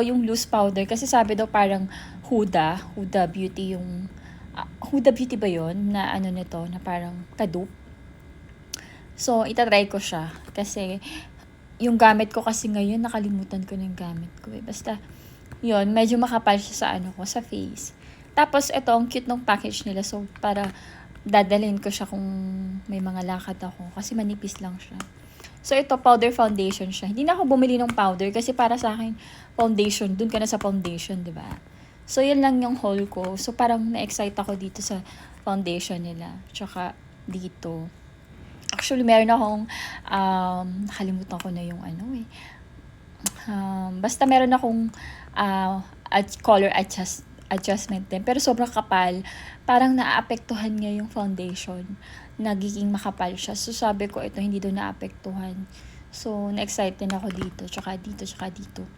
yung loose powder kasi sabi daw parang Huda Beauty yung Huda Beauty ba yon na ano nito na parang kadupe. So itatry ko siya kasi yung gamit ko kasi ngayon nakalimutan ko na yung gamit ko eh. Basta yun, medyo makapal siya sa ano ko, sa face. Tapos ito ang cute ng package nila, so para dadalhin ko siya kung may mga lakad ako kasi manipis lang siya. So, ito, powder foundation siya. Hindi na ako bumili ng powder kasi para sa akin, foundation, dun ka na sa foundation, di ba? So, yun lang yung haul ko. So, parang na-excite ako dito sa foundation nila. Tsaka, dito. Actually, meron akong, nakalimutan ko na yung ano eh. Basta meron akong color adjustment din. Pero sobrang kapal. Parang naaapektuhan niya yung foundation. Nagiging makapal siya. So sabi ko ito hindi daw naapektuhan. So na-excite din ako dito. Tsaka dito, tsaka dito.